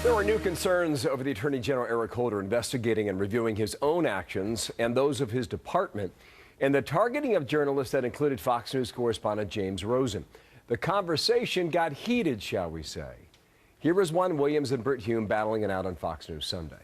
There are new concerns over the Attorney General Eric Holder investigating and reviewing his own actions and those of his department and the targeting of journalists that included Fox News correspondent James Rosen. The conversation got heated, shall we say. Here is Juan and Brit Hume battling it out on Fox News Sunday.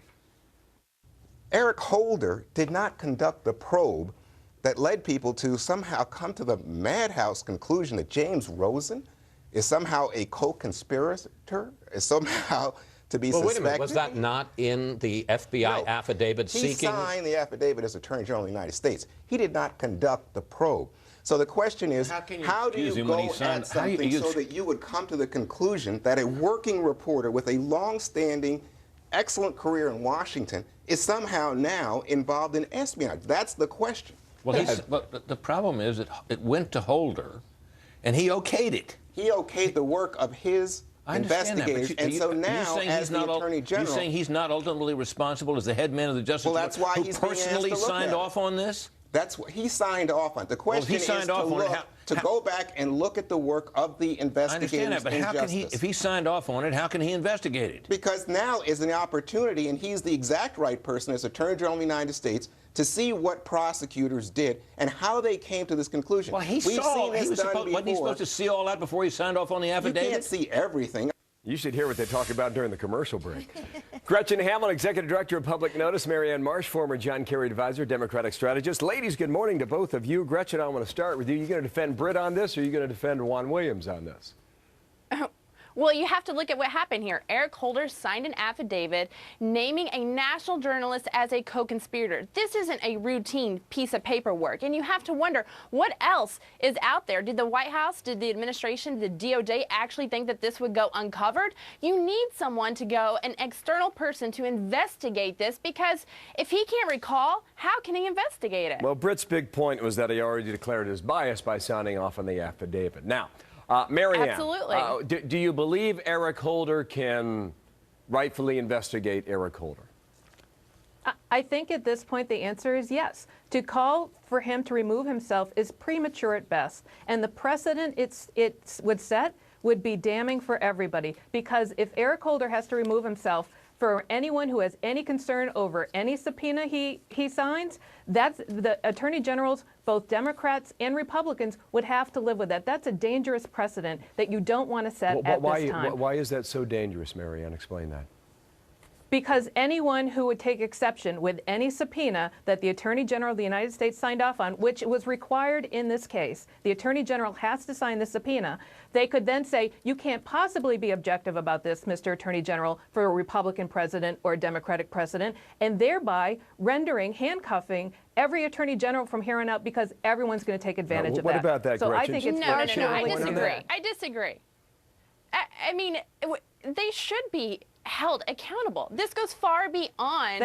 Eric Holder did not conduct the probe that led people to somehow come to the madhouse conclusion that James Rosen is somehow a co-conspirator, is somehow to be suspected. Wait a minute, was that not in the FBI affidavit seeking? He signed the affidavit as Attorney General of the United States. He did not conduct the probe. So the question is, how do you go at something so that you would come to the conclusion that a working reporter with a long-standing, excellent career in Washington is somehow now involved in espionage? That's the question. Well, but the problem is that it went to Holder, and he okayed it. He okayed the work of his investigators, and so now, as the Attorney General... You're saying he's not ultimately responsible as the head man of the Justice Department, that's why he's personally signed off on this? That's what he signed off on. The question is to go back and look at the work of the investigators. I understand that, but how can he, if he signed off on it, how can he investigate it? Because now is an opportunity, and he's the exact right person as Attorney General of the United States to see what prosecutors did and how they came to this conclusion. Well, wasn't he supposed to see all that before he signed off on the affidavit? You can't see everything. You should hear what they talk about during the commercial break. Gretchen Hamlin, Executive Director of Public Notice. Marianne Marsh, former John Kerry advisor, Democratic strategist. Ladies, good morning to both of you. Gretchen, I want to start with you. Are you going to defend Brit on this, or are you going to defend Juan Williams on this? Well, you have to look at what happened here. Eric Holder signed an affidavit naming a national journalist as a co-conspirator. This isn't a routine piece of paperwork, and you have to wonder what else is out there. Did the White House, did the administration, did the DOJ actually think that this would go uncovered? You need someone to go, an external person, to investigate this, because if he can't recall, how can he investigate it? Well, Brit's big point was that he already declared his bias by signing off on the affidavit. Now, Marianne, absolutely. Do you believe Eric Holder can rightfully investigate Eric Holder? I think at this point the answer is yes. To call for him to remove himself is premature at best. And the precedent it would set would be damning for everybody. Because if Eric Holder has to remove himself for anyone who has any concern over any subpoena he signs, that's the attorney generals, both Democrats and Republicans, would have to live with that. That's a dangerous precedent that you don't want to set at this time. Why is that so dangerous, Marianne? Explain that. Because anyone who would take exception with any subpoena that the Attorney General of the United States signed off on, which was required in this case, the Attorney General has to sign the subpoena, they could then say, you can't possibly be objective about this, Mr. Attorney General, for a Republican president or a Democratic president, and thereby handcuffing every Attorney General from here on out, because everyone's going to take advantage of that. What about that, so Gretchen? I think it's No, I disagree. I mean, they should be held accountable. This goes far beyond,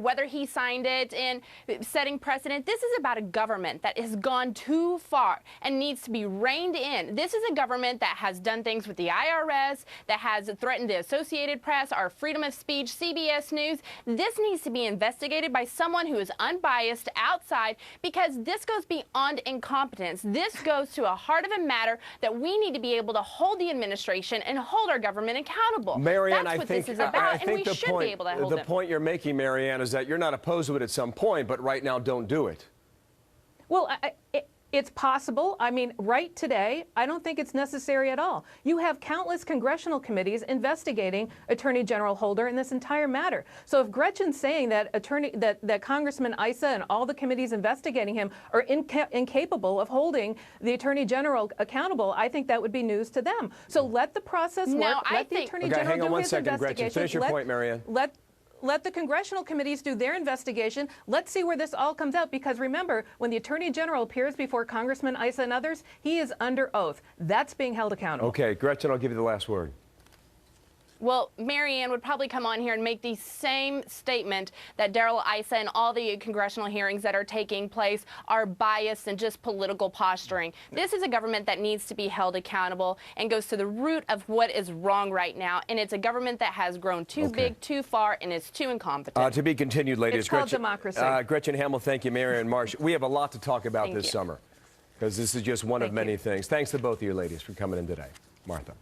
whether he signed it and setting precedent. This is about a government that has gone too far and needs to be reined in. This is a government that has done things with the IRS, that has threatened the Associated Press, our freedom of speech, CBS News. This needs to be investigated by someone who is unbiased, outside, because this goes beyond incompetence. This goes to a heart of a matter that we need to be able to hold the administration and hold our government accountable. Marianne, That's what this is about, and we should be able to hold the point you're making, Marianne, is that you're not opposed to it at some point, but right now don't do it. Well, it's possible. I mean, right today, I don't think it's necessary at all. You have countless congressional committees investigating Attorney General Holder in this entire matter. So if Gretchen's saying that that Congressman Issa and all the committees investigating him are incapable of holding the Attorney General accountable, I think that would be news to them. So let the process work. Let the Attorney General hang on do one his second, investigation. Gretchen. Finish your point, Marianne. Let the congressional committees do their investigation. Let's see where this all comes out, because remember, when the Attorney General appears before Congressman Issa and others, he is under oath. That's being held accountable. Okay, Gretchen, I'll give you the last word. Well, Marianne would probably come on here and make the same statement that Darrell Issa and all the congressional hearings that are taking place are biased and just political posturing. This is a government that needs to be held accountable and goes to the root of what is wrong right now. And it's a government that has grown too big, too far, and is too incompetent. To be continued, ladies. It's called democracy. Gretchen Hamel, thank you. Marianne Marsh. We have a lot to talk about this summer, because this is just one of many things. Thanks to both of you ladies for coming in today. Martha.